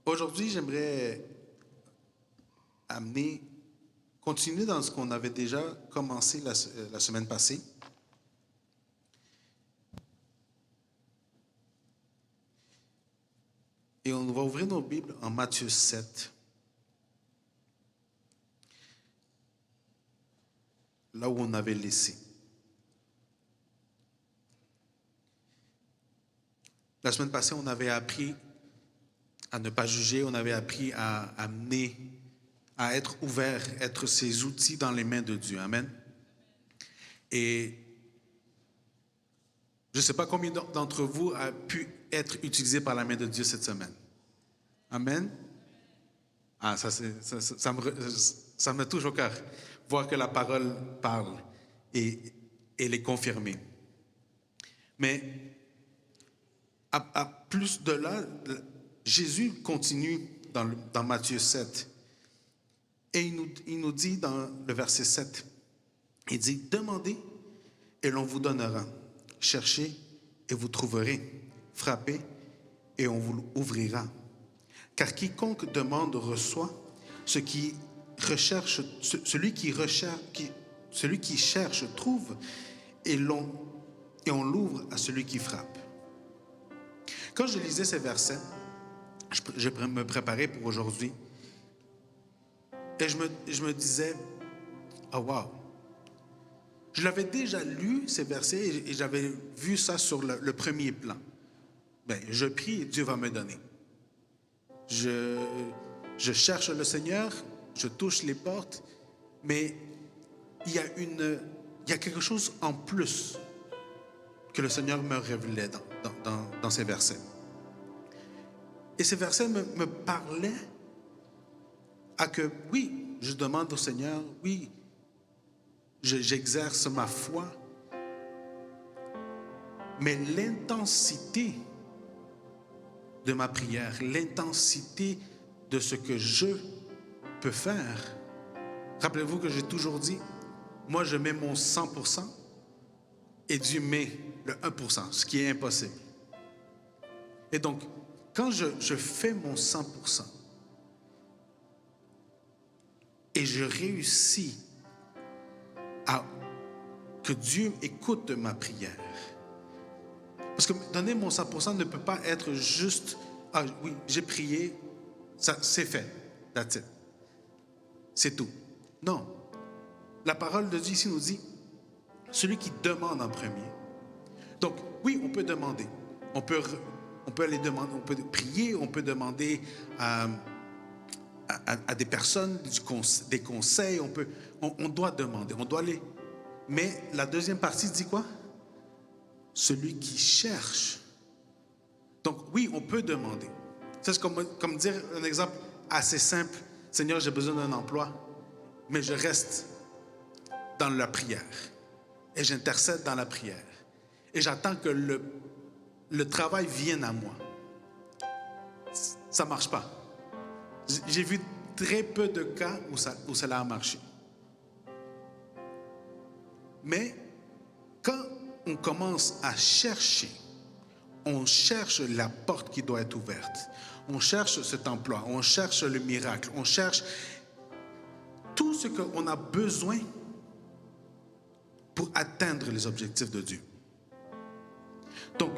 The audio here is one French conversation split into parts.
Aujourd'hui, j'aimerais continuer dans ce qu'on avait déjà commencé la semaine passée. Et on va ouvrir nos Bibles en Matthieu 7. Là où on avait laissé. La semaine passée, on avait appris à ne pas juger, on avait appris à à être ouvert, être ses outils dans les mains de Dieu. Amen. Et je ne sais pas combien d'entre vous a pu être utilisé par la main de Dieu cette semaine. Amen. Ah, ça me touche au cœur, voir que la parole parle et les confirmer. Mais à plus de là, Jésus continue dans Matthieu 7. Et il nous dit dans le verset 7, il dit « Demandez et l'on vous donnera. Cherchez et vous trouverez. Frappez et on vous ouvrira. Car quiconque demande reçoit, celui qui cherche trouve, et on l'ouvre à celui qui frappe. » Quand je lisais ces versets, je me préparais pour aujourd'hui, et je me disais, oh wow, je l'avais déjà lu ces versets et j'avais vu ça sur le premier plan. Ben, je prie et Dieu va me donner. Je cherche le Seigneur, je touche les portes, mais il y a quelque chose en plus que le Seigneur me révélait dans ces versets. Et ces versets me parlaient à que, oui, je demande au Seigneur, oui, j'exerce ma foi, mais l'intensité de ma prière, l'intensité de ce que je peux faire. Rappelez-vous que j'ai toujours dit, moi je mets mon 100% et Dieu met le 1%, ce qui est impossible. Et donc, quand je fais mon 100% et je réussis à que Dieu écoute ma prière, parce que donner mon 100% ne peut pas être juste, ah oui, j'ai prié, ça c'est fait, that's it. C'est tout. Non. La parole de Dieu ici nous dit, celui qui demande en premier. Donc, oui, on peut demander. On peut aller demander, on peut prier, on peut demander à des personnes des conseils, on doit demander, on doit aller. Mais la deuxième partie dit quoi? Celui qui cherche. Donc oui, on peut demander. C'est comme dire un exemple assez simple. Seigneur, j'ai besoin d'un emploi, mais je reste dans la prière. Et j'intercède dans la prière. Et j'attends que le travail vienne à moi. Ça ne marche pas. J'ai vu très peu de cas où cela a marché. Mais quand on commence à chercher, on cherche la porte qui doit être ouverte, on cherche cet emploi, on cherche le miracle, on cherche tout ce qu'on a besoin pour atteindre les objectifs de Dieu. Donc,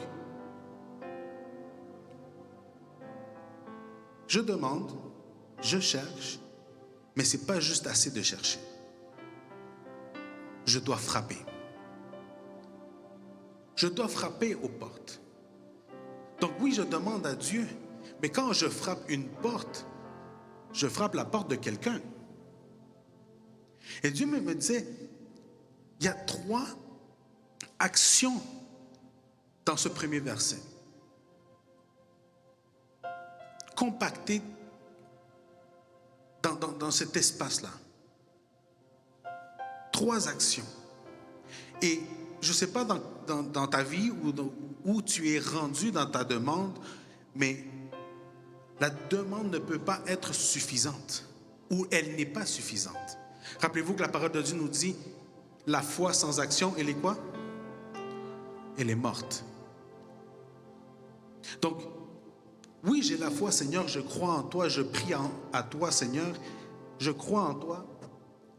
je demande, je cherche, mais ce n'est pas juste assez de chercher. Je dois frapper. Je dois frapper aux portes. Donc oui, je demande à Dieu, mais quand je frappe une porte, je frappe la porte de quelqu'un. Et Dieu me disait, il y a 3 actions dans ce premier verset. Compactées dans cet espace-là. 3 actions. Et je ne sais pas dans ta vie où tu es rendu dans ta demande, mais la demande ne peut pas être suffisante ou elle n'est pas suffisante. Rappelez-vous que la parole de Dieu nous dit la foi sans action, elle est quoi? Elle est morte. Donc, Oui, j'ai la foi, Seigneur, je crois en toi, je prie à toi, Seigneur, je crois en toi.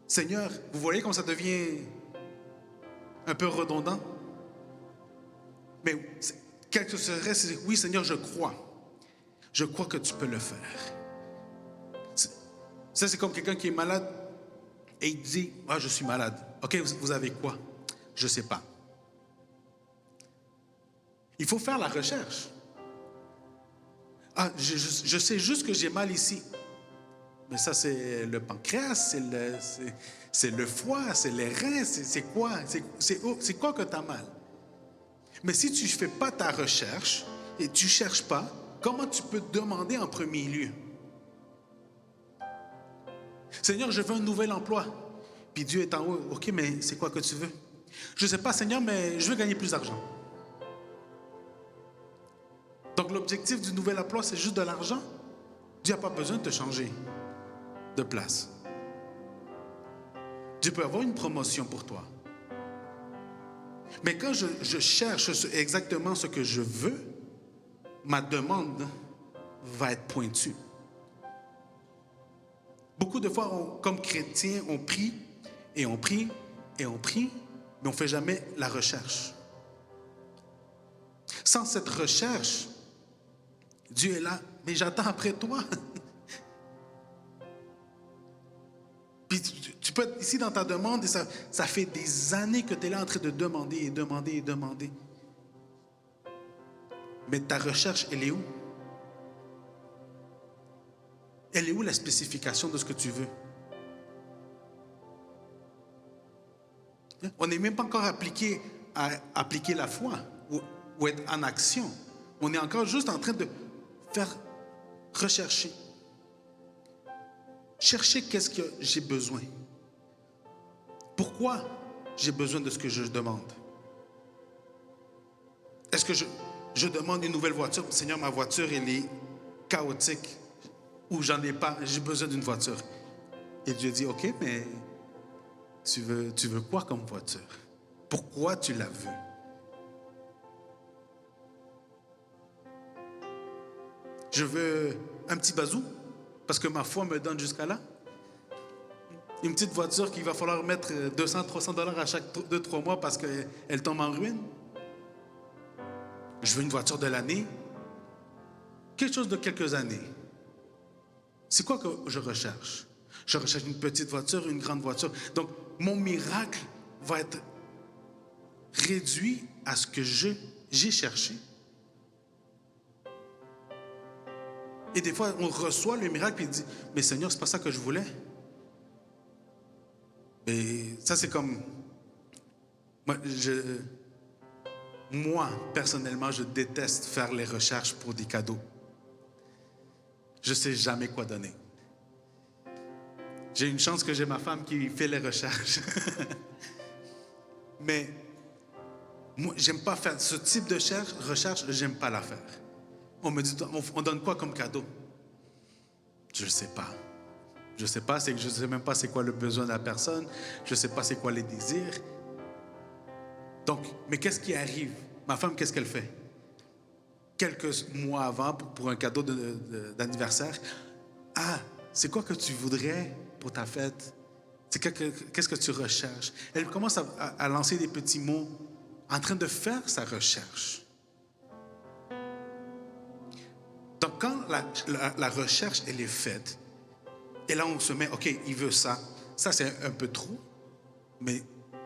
Seigneur, vous voyez comment ça devient un peu redondant? Mais quel que serait, c'est oui, Seigneur, je crois. Je crois que tu peux le faire. Ça, c'est comme quelqu'un qui est malade et il dit, ah, je suis malade. Ok, vous avez quoi? Je ne sais pas. Il faut faire la recherche. Ah, je sais juste que j'ai mal ici. Mais ça, c'est le pancréas, c'est le foie, c'est les reins, c'est quoi? C'est quoi que tu as mal? Mais si tu ne fais pas ta recherche et tu ne cherches pas, comment tu peux demander en premier lieu? Seigneur, je veux un nouvel emploi. Puis Dieu est en haut. Ok, mais c'est quoi que tu veux? Je ne sais pas, Seigneur, mais je veux gagner plus d'argent. Donc l'objectif du nouvel emploi, c'est juste de l'argent. Dieu n'a pas besoin de te changer de place. Dieu peut avoir une promotion pour toi. Mais quand je cherche exactement ce que je veux, ma demande va être pointue. Beaucoup de fois, comme chrétiens, on prie et on prie et on prie, mais on ne fait jamais la recherche. Sans cette recherche, Dieu est là, mais j'attends après toi. Puis tu peux être ici dans ta demande et ça fait des années que tu es là en train de demander et demander et demander. Mais ta recherche, elle est où? Elle est où la spécification de ce que tu veux? On n'est même pas encore appliqué à appliquer la foi ou être en action. On est encore juste en train de faire rechercher. Chercher qu'est-ce que j'ai besoin. Pourquoi j'ai besoin de ce que je demande? Est-ce que je demande une nouvelle voiture? Seigneur, ma voiture, elle est chaotique. Ou j'en ai pas, j'ai besoin d'une voiture. Et Dieu dit, ok, mais tu veux quoi comme voiture? Pourquoi tu la veux? Je veux un petit bazou, parce que ma foi me donne jusqu'à là. Une petite voiture qu'il va falloir mettre 200-300$ à chaque 2-3 mois parce qu'elle tombe en ruine. Je veux une voiture de l'année. Quelque chose de quelques années. C'est quoi que je recherche? Je recherche une petite voiture, une grande voiture. Donc, mon miracle va être réduit à ce que j'ai cherché. Et des fois, on reçoit le miracle et il dit, mais Seigneur, c'est pas ça que je voulais. Et ça, c'est comme... Moi, personnellement, je déteste faire les recherches pour des cadeaux. Je ne sais jamais quoi donner. J'ai une chance que j'ai ma femme qui fait les recherches. Mais moi, j'aime pas faire ce type de recherche, j'aime pas la faire. On me dit, on donne quoi comme cadeau? Je ne sais pas. Je ne sais pas, je ne sais même pas c'est quoi le besoin de la personne. Je ne sais pas c'est quoi les désirs. Donc, mais qu'est-ce qui arrive? Ma femme, qu'est-ce qu'elle fait? Quelques mois avant, pour un cadeau d'anniversaire, ah, c'est quoi que tu voudrais pour ta fête? Qu'est-ce que tu recherches? Elle commence à lancer des petits mots en train de faire sa recherche. Donc, quand la recherche, elle est faite, et là, on se met, OK, il veut ça. Ça, c'est un peu trop, mais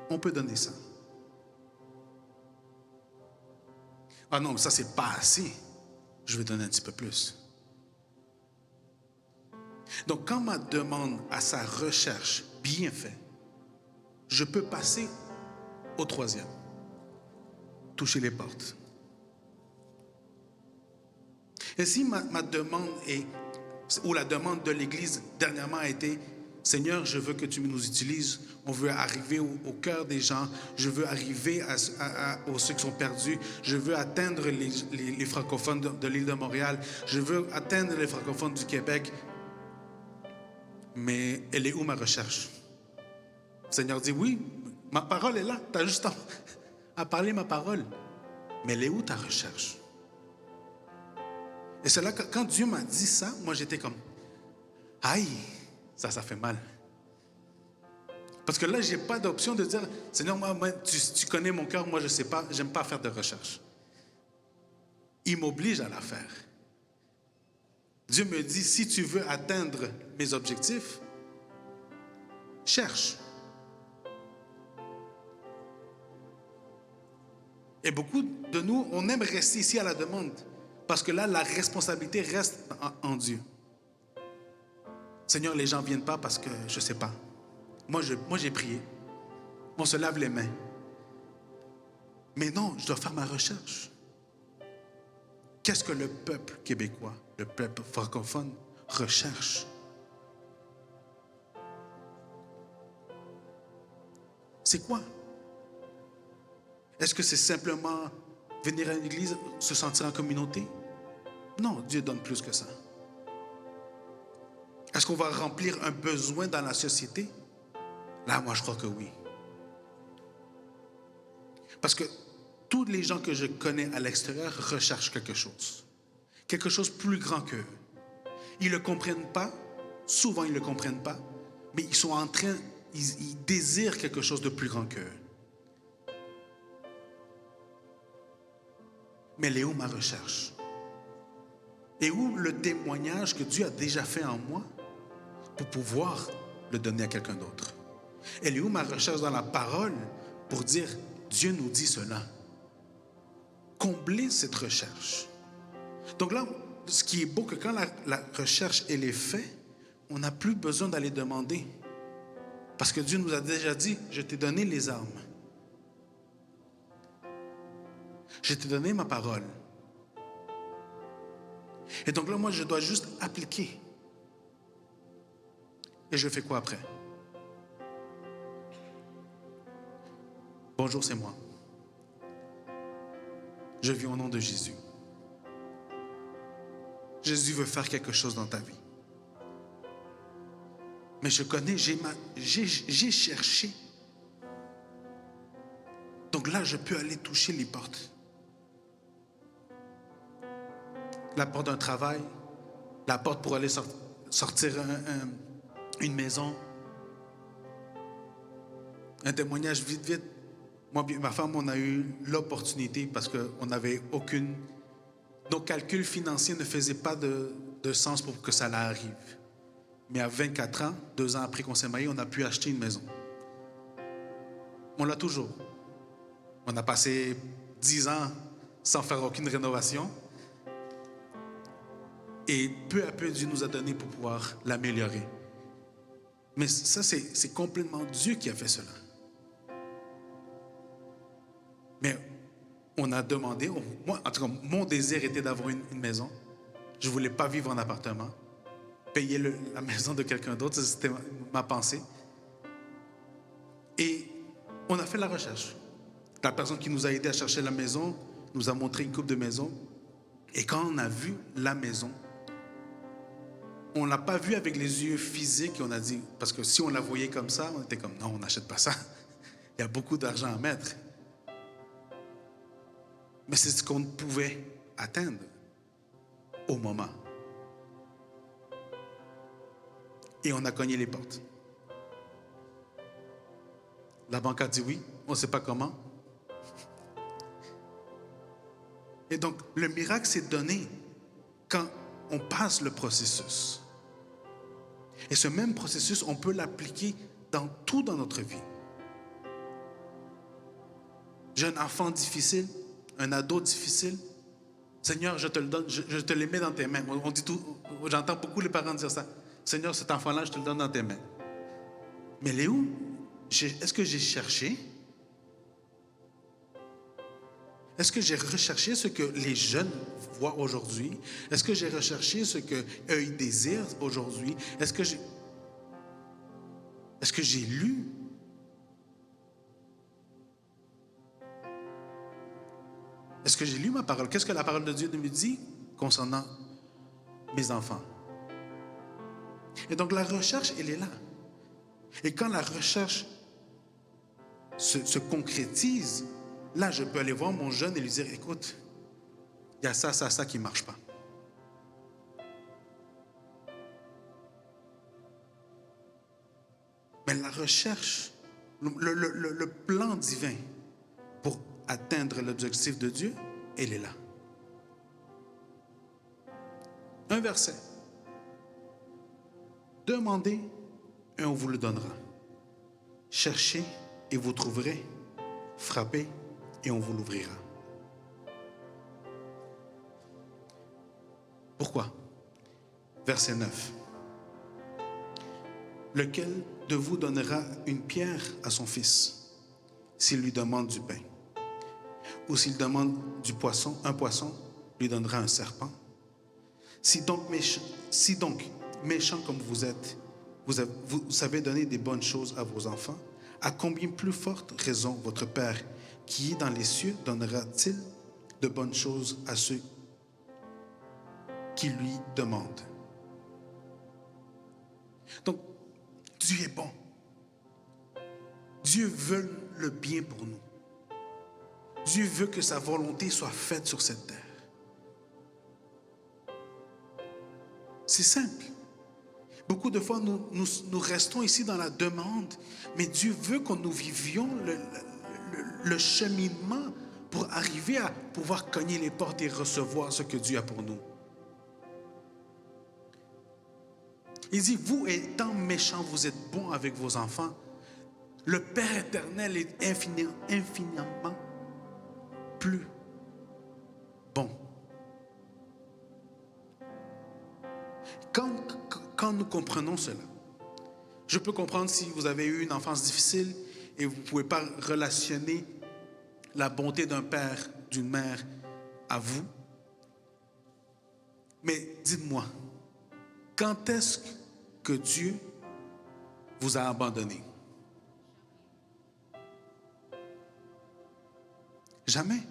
on peut donner ça. Ah non, ça, c'est pas assez. Je vais donner un petit peu plus. Donc, quand ma demande à sa recherche bien faite, je peux passer au troisième. Toucher les portes. Et si ma demande ou la demande de l'Église dernièrement a été, Seigneur, je veux que tu nous utilises, on veut arriver au cœur des gens, je veux arriver aux ceux qui sont perdus, je veux atteindre les francophones de l'île de Montréal, je veux atteindre les francophones du Québec. Mais elle est où ma recherche? Le Seigneur dit, oui, ma parole est là, tu as juste à parler ma parole. Mais elle est où ta recherche? Et c'est là que quand Dieu m'a dit ça, moi j'étais comme, aïe, ça fait mal. Parce que là, je n'ai pas d'option de dire, Seigneur, moi tu connais mon cœur, moi je ne sais pas, j'aime pas faire de recherche. Il m'oblige à la faire. Dieu me dit, si tu veux atteindre mes objectifs, cherche. Et beaucoup de nous, on aime rester ici à la demande. Parce que là, la responsabilité reste en Dieu. Seigneur, les gens ne viennent pas parce que je ne sais pas. Moi, j'ai prié. On se lave les mains. Mais non, je dois faire ma recherche. Qu'est-ce que le peuple québécois, le peuple francophone recherche? C'est quoi? Est-ce que c'est simplement venir à l'église, se sentir en communauté? Non, Dieu donne plus que ça. Est-ce qu'on va remplir un besoin dans la société? Là, moi, je crois que oui. Parce que tous les gens que je connais à l'extérieur recherchent quelque chose plus grand qu'eux. Ils ne le comprennent pas, souvent ils ne le comprennent pas, mais ils sont en train, ils désirent quelque chose de plus grand qu'eux. Mais elle est où ma recherche? Et où le témoignage que Dieu a déjà fait en moi pour pouvoir le donner à quelqu'un d'autre? Elle est où ma recherche dans la parole pour dire Dieu nous dit cela? Combler cette recherche. Donc là, ce qui est beau, que quand la recherche elle est faite, on n'a plus besoin d'aller demander. Parce que Dieu nous a déjà dit, je t'ai donné les armes. Je t'ai donné ma parole. Et donc là, moi, je dois juste appliquer. Et je fais quoi après? Bonjour, c'est moi. Je vis au nom de Jésus. Jésus veut faire quelque chose dans ta vie. Mais je connais, j'ai cherché. Donc là, je peux aller toucher les portes. La porte d'un travail, la porte pour aller sortir une maison, un témoignage vite. Moi et ma femme, on a eu l'opportunité parce qu'on n'avait aucune... Nos calculs financiers ne faisaient pas de sens pour que ça arrive. Mais à 24 ans, 2 ans après qu'on s'est mariés, on a pu acheter une maison. On l'a toujours. On a passé 10 ans sans faire aucune rénovation. Et peu à peu, Dieu nous a donné pour pouvoir l'améliorer. Mais ça, c'est complètement Dieu qui a fait cela. Mais on a demandé, moi, en tout cas, mon désir était d'avoir une maison. Je ne voulais pas vivre en appartement. Payer la maison de quelqu'un d'autre, c'était ma pensée. Et on a fait la recherche. La personne qui nous a aidé à chercher la maison nous a montré une coupe de maisons. Et quand on a vu la maison, on ne l'a pas vue avec les yeux physiques et on a dit, parce que si on la voyait comme ça, on était comme, non, on n'achète pas ça. Il y a beaucoup d'argent à mettre. Mais c'est ce qu'on pouvait atteindre au moment. Et on a cogné les portes. La banque a dit oui, on ne sait pas comment. Et donc, le miracle s'est donné quand on passe le processus. Et ce même processus, on peut l'appliquer dans notre vie. J'ai un enfant difficile, un ado difficile. Seigneur, je te le donne, je te les mets dans tes mains. On dit tout, j'entends beaucoup les parents dire ça. Seigneur, cet enfant-là, je te le donne dans tes mains. Mais il est où? Est-ce que j'ai cherché? Est-ce que j'ai recherché ce que les jeunes voient aujourd'hui? Est-ce que j'ai recherché ce qu'eux ils désirent aujourd'hui? Est-ce que j'ai lu? Est-ce que j'ai lu ma parole? Qu'est-ce que la parole de Dieu me dit concernant mes enfants? Et donc la recherche, elle est là. Et quand la recherche se concrétise, là je peux aller voir mon jeune et lui dire, écoute, il y a ça qui ne marche pas. Mais la recherche, le plan divin pour atteindre l'objectif de Dieu, elle est là. Un verset. Demandez et on vous le donnera. Cherchez et vous trouverez. Frappez et on vous l'ouvrira. Pourquoi? Verset 9. Lequel de vous donnera une pierre à son fils s'il lui demande du pain? Ou s'il demande du poisson, un poisson, lui donnera un serpent? Si donc méchant comme vous êtes, vous savez donner des bonnes choses à vos enfants, à combien plus forte raison votre Père qui est dans les cieux donnera-t-il de bonnes choses à ceux qui lui demandent? Donc, Dieu est bon. Dieu veut le bien pour nous. Dieu veut que sa volonté soit faite sur cette terre. C'est simple. Beaucoup de fois, nous restons ici dans la demande, mais Dieu veut que nous vivions le cheminement pour arriver à pouvoir cogner les portes et recevoir ce que Dieu a pour nous. Il dit, vous étant méchants, vous êtes bons avec vos enfants. Le Père éternel est infiniment plus bon. Quand nous comprenons cela, je peux comprendre si vous avez eu une enfance difficile et vous ne pouvez pas relationner la bonté d'un père, d'une mère à vous. Mais dites-moi, quand est-ce que Dieu vous a abandonné? Jamais.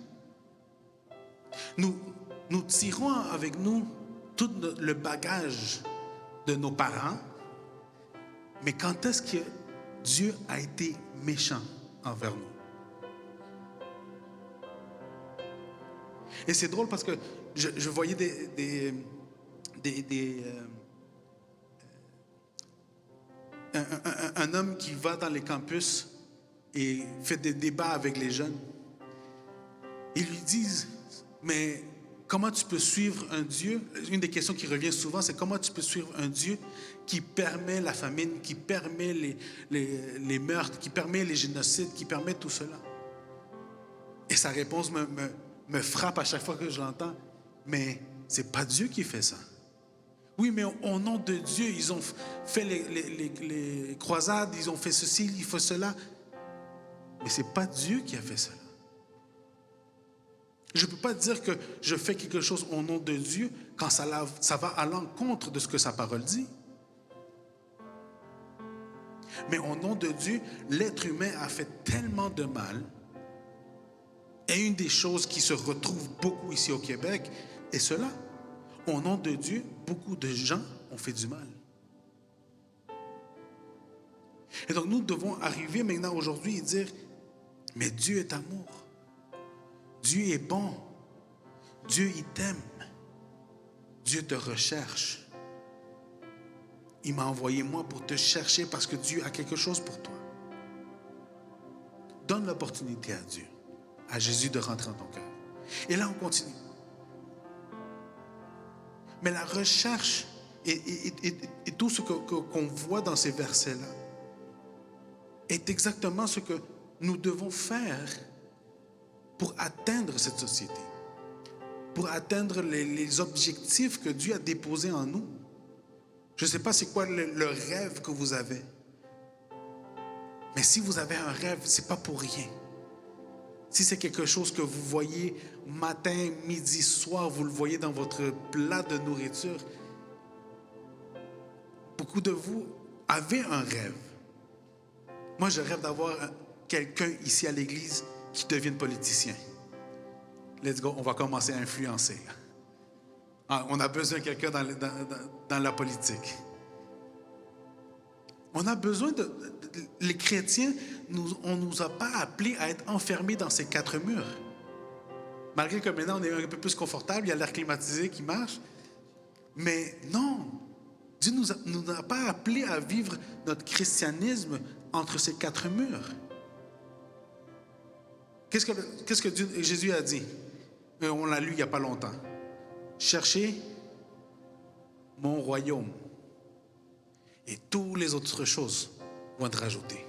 Nous tirons avec nous tout le bagage de nos parents, mais quand est-ce que Dieu a été méchant envers nous? Et c'est drôle parce que je voyais un homme qui va dans les campus et fait des débats avec les jeunes. Ils lui disent, mais comment tu peux suivre un Dieu? Une des questions qui revient souvent, c'est comment tu peux suivre un Dieu qui permet la famine, qui permet les meurtres, qui permet les génocides, qui permet tout cela? Et sa réponse me frappe à chaque fois que je l'entends. Mais c'est pas Dieu qui fait ça. Oui, mais au nom de Dieu, ils ont fait les croisades, ils ont fait ceci, ils font cela. Mais c'est pas Dieu qui a fait cela. Je ne peux pas dire que je fais quelque chose au nom de Dieu quand ça va à l'encontre de ce que sa parole dit. Mais au nom de Dieu, l'être humain a fait tellement de mal. Et une des choses qui se retrouve beaucoup ici au Québec est cela. Au nom de Dieu, beaucoup de gens ont fait du mal. Et donc nous devons arriver maintenant aujourd'hui et dire, mais Dieu est amour. Dieu est bon. Dieu, il t'aime. Dieu te recherche. Il m'a envoyé moi pour te chercher parce que Dieu a quelque chose pour toi. Donne l'opportunité à Dieu, à Jésus de rentrer en ton cœur. Et là, on continue. Mais la recherche et tout ce qu'on voit dans ces versets-là est exactement ce que nous devons faire pour atteindre cette société, pour atteindre les objectifs que Dieu a déposés en nous. Je ne sais pas c'est quoi le rêve que vous avez, mais si vous avez un rêve, ce n'est pas pour rien. Si c'est quelque chose que vous voyez matin, midi, soir, vous le voyez dans votre plat de nourriture, beaucoup de vous avez un rêve. Moi, je rêve d'avoir quelqu'un ici à l'église qui devienne politicien. Let's go, on va commencer à influencer. On a besoin de quelqu'un dans la politique. On a besoin les chrétiens, on ne nous a pas appelés à être enfermés dans ces quatre murs. Malgré que maintenant on est un peu plus confortable, il y a l'air climatisé qui marche. Mais non, Dieu ne nous a pas appelés à vivre notre christianisme entre ces quatre murs. Qu'est-ce que Jésus a dit? On l'a lu il n'y a pas longtemps. Cherchez mon royaume et toutes les autres choses vont être rajoutées.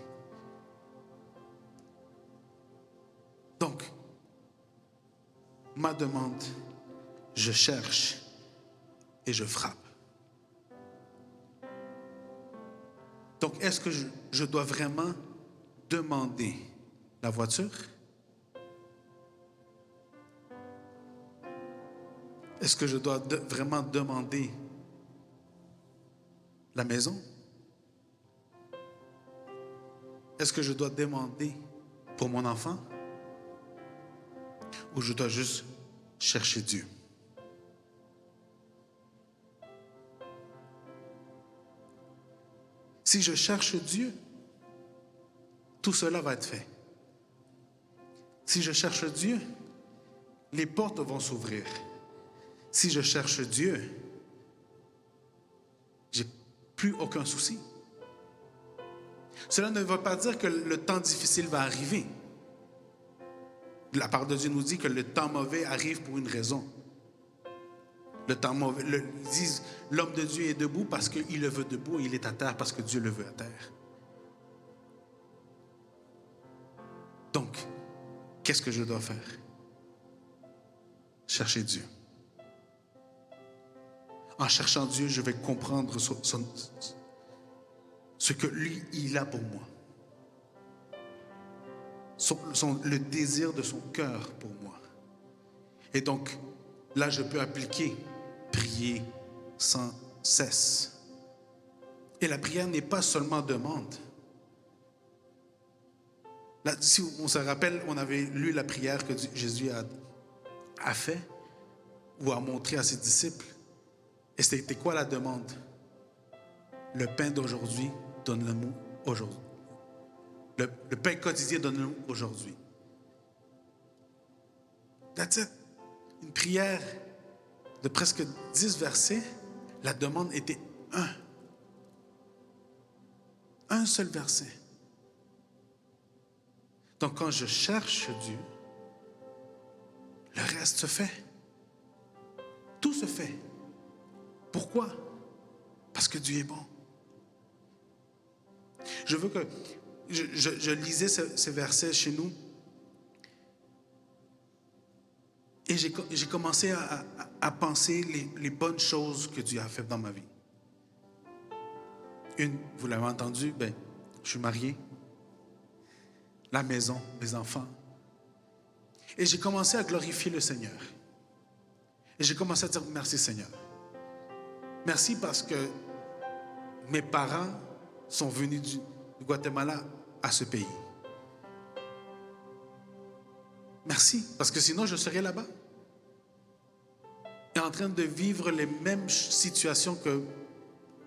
Donc, ma demande, je cherche et je frappe. Donc, est-ce que je dois vraiment demander la voiture? Est-ce que je dois vraiment demander la maison? Est-ce que je dois demander pour mon enfant? Ou je dois juste chercher Dieu? Si je cherche Dieu, tout cela va être fait. Si je cherche Dieu, les portes vont s'ouvrir. Si je cherche Dieu, j'ai plus aucun souci. Cela ne veut pas dire que le temps difficile va arriver. La parole de Dieu nous dit que le temps mauvais arrive pour une raison. Le temps mauvais, ils disent, l'homme de Dieu est debout parce qu'il le veut debout et il est à terre parce que Dieu le veut à terre. Donc, qu'est-ce que je dois faire? Chercher Dieu. En cherchant Dieu, je vais comprendre ce que lui, il a pour moi. Le désir de son cœur pour moi. Et donc, là, je peux appliquer, prier sans cesse. Et la prière n'est pas seulement demande. Là, si on se rappelle, on avait lu la prière que Jésus a fait ou a montré à ses disciples. Et c'était quoi la demande? Le pain d'aujourd'hui, donne-le-nous aujourd'hui. Le pain quotidien, donne-le-nous aujourd'hui. That's it. Une prière de presque 10 versets. La demande était un. Un seul verset. Donc quand je cherche Dieu, le reste se fait. Tout se fait. Pourquoi? Parce que Dieu est bon. Je veux que... Je lisais ces versets chez nous et j'ai commencé à penser les bonnes choses que Dieu a faites dans ma vie. Une, vous l'avez entendu, je suis marié, la maison, mes enfants. Et j'ai commencé à glorifier le Seigneur. Et j'ai commencé à dire merci Seigneur. Merci parce que mes parents sont venus du Guatemala à ce pays. Merci, parce que sinon je serais là-bas. Et en train de vivre les mêmes situations que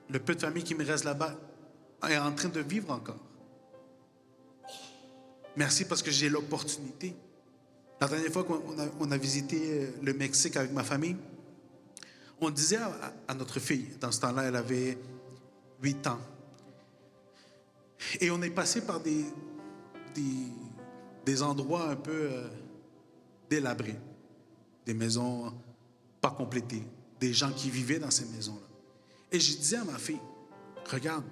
le peu de famille qui me reste là-bas est en train de vivre encore. Merci parce que j'ai l'opportunité. La dernière fois qu'on a visité le Mexique avec ma famille, on disait à notre fille, dans ce temps-là, elle avait 8 ans, et on est passé par des endroits un peu délabrés, des maisons pas complétées, des gens qui vivaient dans ces maisons-là. Et je disais à ma fille, regarde,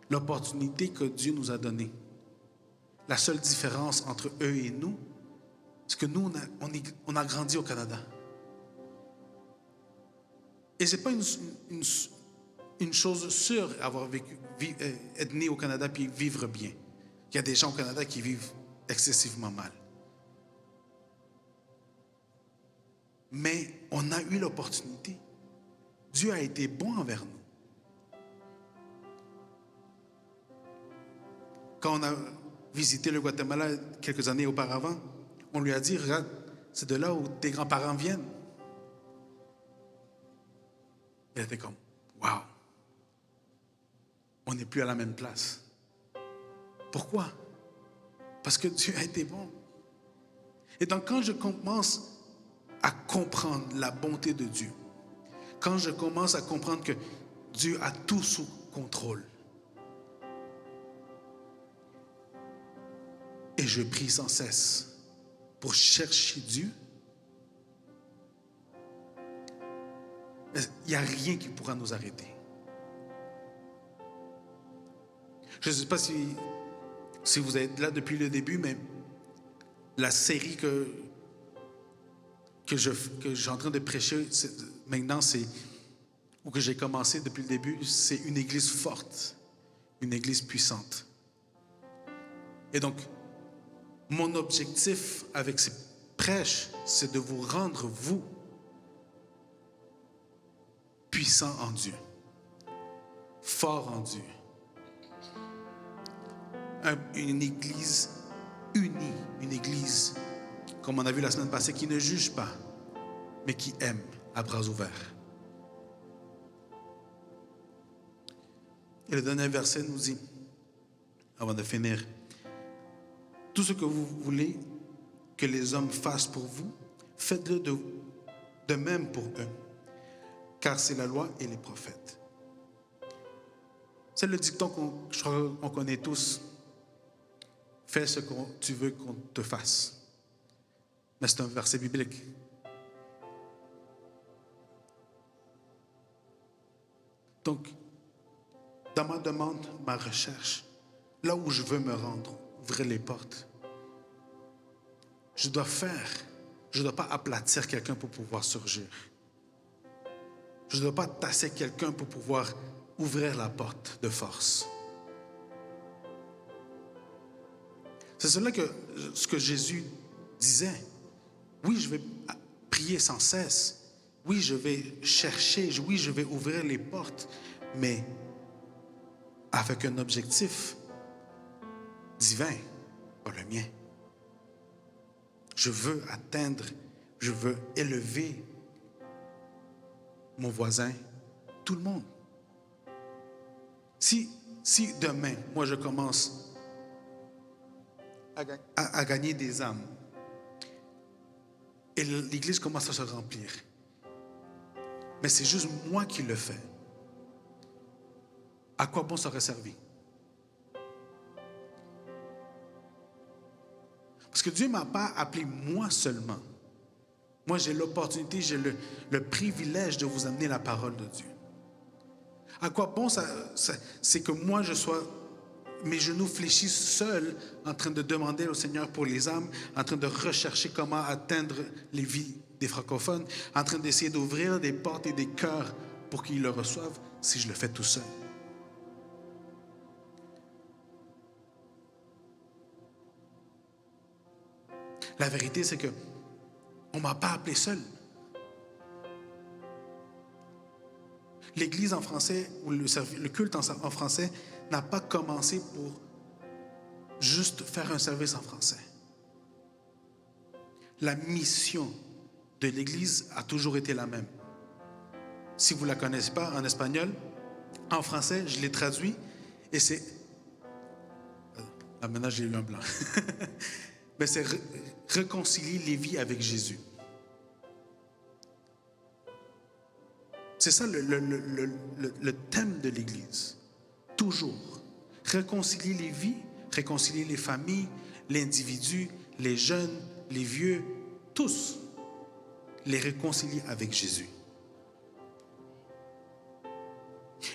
l'opportunité que Dieu nous a donnée, la seule différence entre eux et nous, c'est que nous, on a grandi au Canada. Et ce n'est pas une chose sûre être né au Canada puis vivre bien. Il y a des gens au Canada qui vivent excessivement mal. Mais on a eu l'opportunité. Dieu a été bon envers nous. Quand on a visité le Guatemala quelques années auparavant, on lui a dit, regarde, c'est de là où tes grands-parents viennent. Elle était comme, waouh, on n'est plus à la même place. Pourquoi? Parce que Dieu a été bon. Et donc quand je commence à comprendre la bonté de Dieu, quand je commence à comprendre que Dieu a tout sous contrôle, et je prie sans cesse pour chercher Dieu, il n'y a rien qui pourra nous arrêter. Je ne sais pas si vous êtes là depuis le début, mais la série que je suis en train de prêcher maintenant, ou que j'ai commencé depuis le début, c'est une église forte, une église puissante. Et donc, mon objectif avec ces prêches, c'est de vous rendre, vous, puissants en Dieu, forts en Dieu. Une église unie, une église, comme on a vu la semaine passée, qui ne juge pas, mais qui aime à bras ouverts. Et le dernier verset nous dit, avant de finir, tout ce que vous voulez que les hommes fassent pour vous, faites-le de même pour eux, car c'est la loi et les prophètes. C'est le dicton qu'on connaît tous. Fais ce que tu veux qu'on te fasse. Mais c'est un verset biblique. Donc, dans ma demande, ma recherche, là où je veux me rendre, ouvrir les portes, je ne dois pas aplatir quelqu'un pour pouvoir surgir. Je ne dois pas tasser quelqu'un pour pouvoir ouvrir la porte de force. C'est cela ce que Jésus disait. Oui, je vais prier sans cesse. Oui, je vais chercher. Oui, je vais ouvrir les portes. Mais avec un objectif divin, pas le mien. Je veux atteindre, je veux élever mon voisin, tout le monde. Si demain, moi je commence à gagner des âmes et l'Église commence à se remplir, mais c'est juste moi qui le fais, à quoi bon ça aurait servi? Parce que Dieu ne m'a pas appelé moi seulement. Moi, j'ai l'opportunité, j'ai le privilège de vous amener la parole de Dieu. À quoi bon c'est que moi, mes genoux fléchissent seuls, en train de demander au Seigneur pour les âmes, en train de rechercher comment atteindre les vies des francophones, en train d'essayer d'ouvrir des portes et des cœurs pour qu'ils le reçoivent, si je le fais tout seul. La vérité, c'est que on ne m'a pas appelé seul. L'Église en français, ou le culte en français, n'a pas commencé pour juste faire un service en français. La mission de l'Église a toujours été la même. Si vous ne la connaissez pas en espagnol, en français, je l'ai traduit et c'est... Ah, maintenant j'ai eu un blanc. Mais c'est réconcilier les vies avec Jésus. C'est ça le thème de l'Église. Toujours. Réconcilier les vies, réconcilier les familles, les individus, les jeunes, les vieux, tous. Les réconcilier avec Jésus.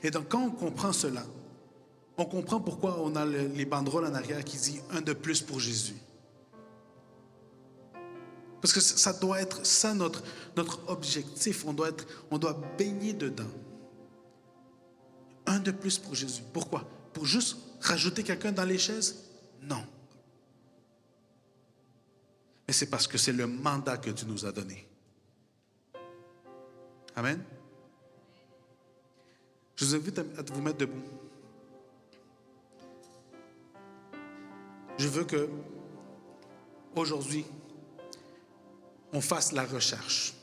Et donc quand on comprend cela, on comprend pourquoi on a les banderoles en arrière qui disent « Un de plus pour Jésus ». Parce que ça doit être ça notre objectif. On doit baigner dedans. Un de plus pour Jésus. Pourquoi? Pour juste rajouter quelqu'un dans les chaises? Non. Mais c'est parce que c'est le mandat que Dieu nous a donné. Amen. Je vous invite à vous mettre debout. Je veux que aujourd'hui, on fasse la recherche.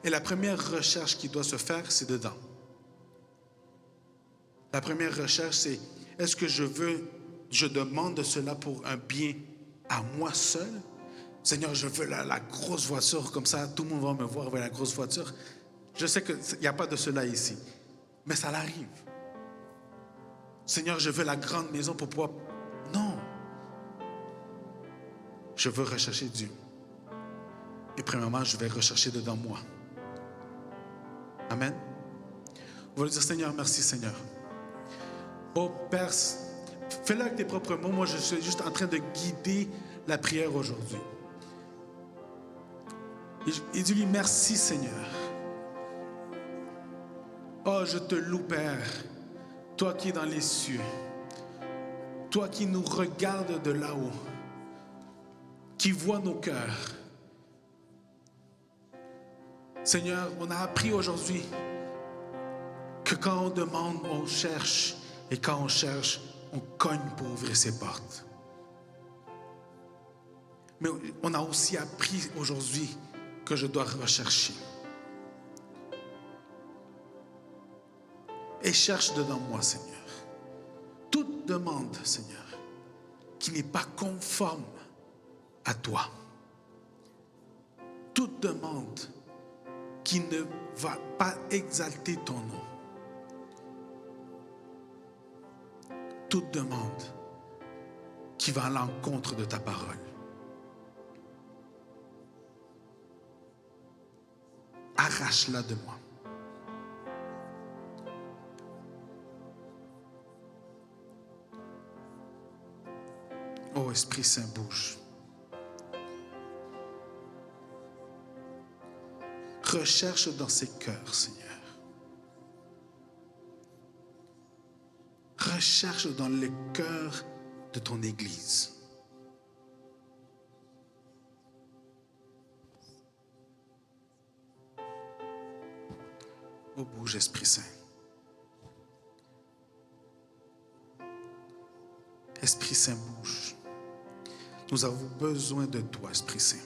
Et la première recherche qui doit se faire, c'est dedans. La première recherche, c'est est-ce que je demande cela pour un bien à moi seul? Seigneur, je veux la grosse voiture, comme ça tout le monde va me voir avec la grosse voiture. Je sais qu'il n'y a pas de cela ici, mais ça l'arrive. Seigneur, je veux la grande maison pour pouvoir... Non. Je veux rechercher Dieu. Et premièrement, je vais rechercher dedans moi. Amen. On va lui dire, Seigneur, merci Seigneur. Oh Père, fais-le avec tes propres mots. Moi, je suis juste en train de guider la prière aujourd'hui. Et dis-lui, merci Seigneur. Oh, je te loue, Père. Toi qui es dans les cieux. Toi qui nous regardes de là-haut. Qui vois nos cœurs. Seigneur, on a appris aujourd'hui que quand on demande, on cherche. Et quand on cherche, on cogne pour ouvrir ses portes. Mais on a aussi appris aujourd'hui que je dois rechercher. Et cherche dedans moi, Seigneur. Toute demande, Seigneur, qui n'est pas conforme à toi. Toute demande qui ne va pas exalter ton nom. Toute demande qui va à l'encontre de ta parole. Arrache-la de moi. Oh Esprit Saint, bouge. Recherche dans ses cœurs, Seigneur. Recherche dans le cœur de ton Église. Oh, bouge, Esprit Saint. Esprit Saint, bouge. Nous avons besoin de toi, Esprit Saint.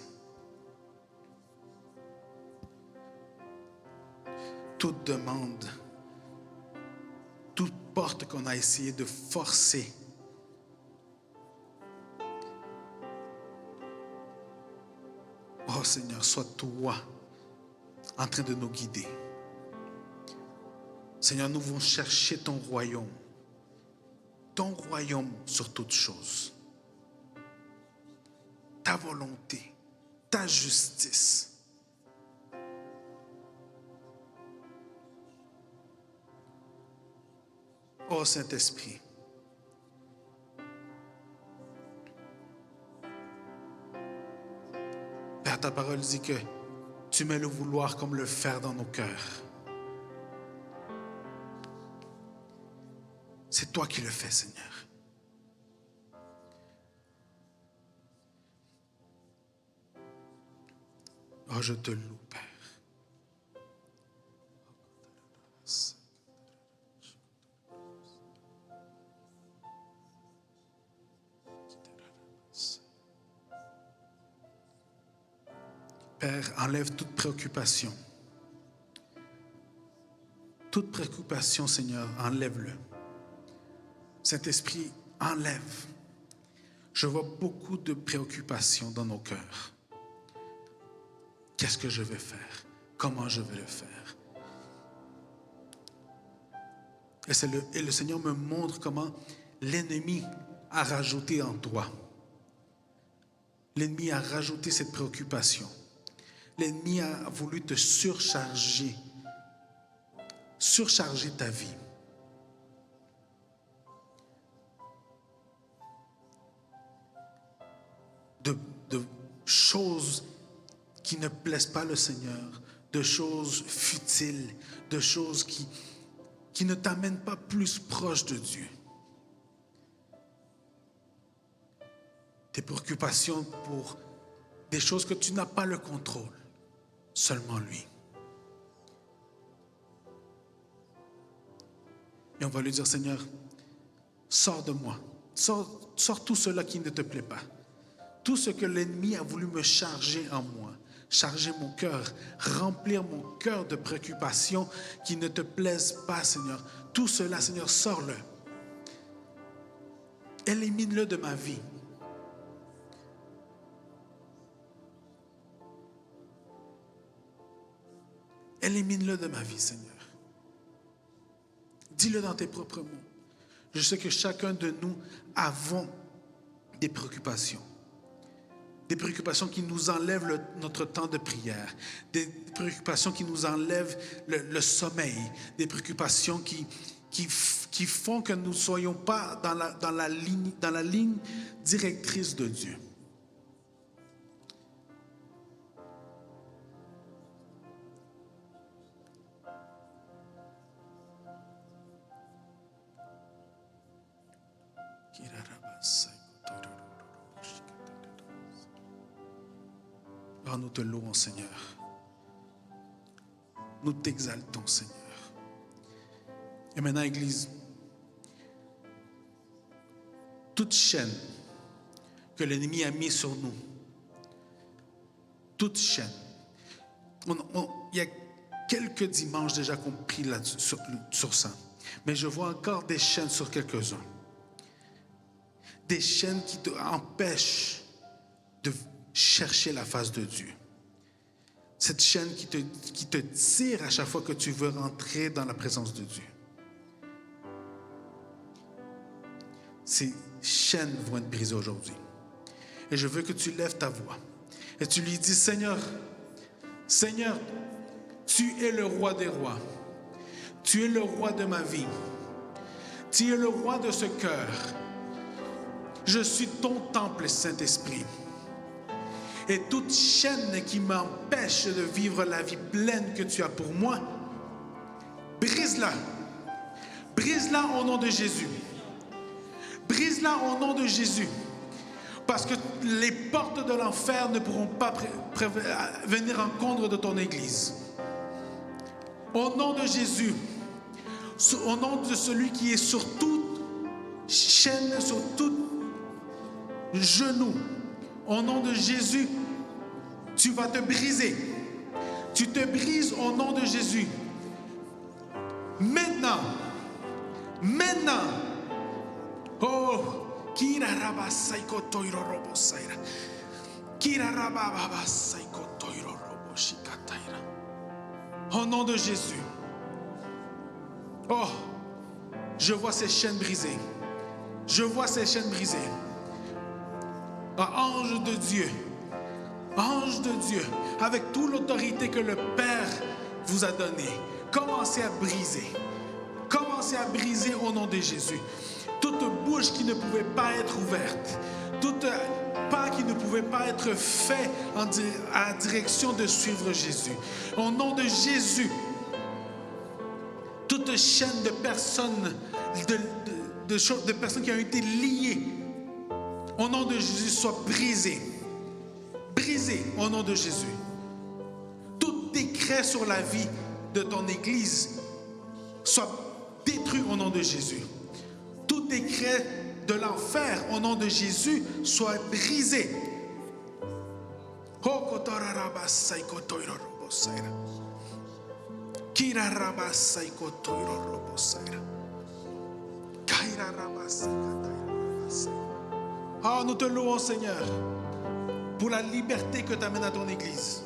Toute demande, toute porte qu'on a essayé de forcer, oh Seigneur, sois toi en train de nous guider. Seigneur, nous voulons chercher ton royaume sur toutes choses. Ta volonté, ta justice. Oh Saint-Esprit, Père, ta parole dit que tu mets le vouloir comme le faire dans nos cœurs. C'est toi qui le fais, Seigneur. Oh, je te loue, Père. Père, enlève toute préoccupation. Toute préoccupation, Seigneur, enlève-le. Saint-Esprit, enlève. Je vois beaucoup de préoccupations dans nos cœurs. Qu'est-ce que je vais faire? Comment je vais le faire? Et le Seigneur me montre comment l'ennemi a rajouté en toi. L'ennemi a rajouté cette préoccupation. L'ennemi a voulu te surcharger ta vie. De choses qui ne plaisent pas le Seigneur, de choses futiles, de choses qui ne t'amènent pas plus proche de Dieu. Tes préoccupations pour des choses que tu n'as pas le contrôle, seulement lui. Et on va lui dire, Seigneur, sors de moi, sors tout cela qui ne te plaît pas. Tout ce que l'ennemi a voulu me charger en moi, charger mon cœur, remplir mon cœur de préoccupations qui ne te plaisent pas, Seigneur. Tout cela, Seigneur, sors-le. Élimine-le de ma vie. Élimine-le de ma vie, Seigneur. Dis-le dans tes propres mots. Je sais que chacun de nous avons des préoccupations. Des préoccupations qui nous enlèvent notre temps de prière. Des préoccupations qui nous enlèvent le sommeil. Des préoccupations qui font que nous ne soyons pas dans la ligne directrice de Dieu. Oh, nous te louons, Seigneur. Nous t'exaltons, Seigneur. Et maintenant, Église, toute chaîne que l'ennemi a mise sur nous, toute chaîne, il y a quelques dimanches déjà qu'on prie sur ça, mais je vois encore des chaînes sur quelques-uns. Des chaînes qui t'empêchent de chercher la face de Dieu. Cette chaîne qui te tire à chaque fois que tu veux rentrer dans la présence de Dieu. Ces chaînes vont être brisées aujourd'hui. Et je veux que tu lèves ta voix. Et tu lui dis, Seigneur, Seigneur, tu es le roi des rois. Tu es le roi de ma vie. Tu es le roi de ce cœur. Je suis ton temple, Saint-Esprit. Et toute chaîne qui m'empêche de vivre la vie pleine que tu as pour moi, brise-la. Brise-la au nom de Jésus. Brise-la au nom de Jésus. Parce que les portes de l'enfer ne pourront pas venir en contre de ton Église. Au nom de Jésus. Au nom de celui qui est sur toute chaîne, sur tout genou. Au nom de Jésus, tu vas te briser. Tu te brises au nom de Jésus. Maintenant. Oh, Kira Rabba Saiko Toiro Robo Saira. Kira Rabba Baba Saiko Toiro Robo Shikataira. Au nom de Jésus. Oh, je vois ces chaînes brisées. Je vois ces chaînes brisées. Ange de Dieu, avec toute l'autorité que le Père vous a donnée, commencez à briser. Commencez à briser au nom de Jésus. Toute bouche qui ne pouvait pas être ouverte, tout pas qui ne pouvait pas être fait à la direction de suivre Jésus. Au nom de Jésus, toute chaîne de personnes, de personnes qui ont été liées, au nom de Jésus, soit brisé. Brisé au nom de Jésus. Tout décret sur la vie de ton Église soit détruit au nom de Jésus. Tout décret de l'enfer au nom de Jésus soit brisé. Oh, nous te louons, Seigneur, pour la liberté que tu amènes à ton Église.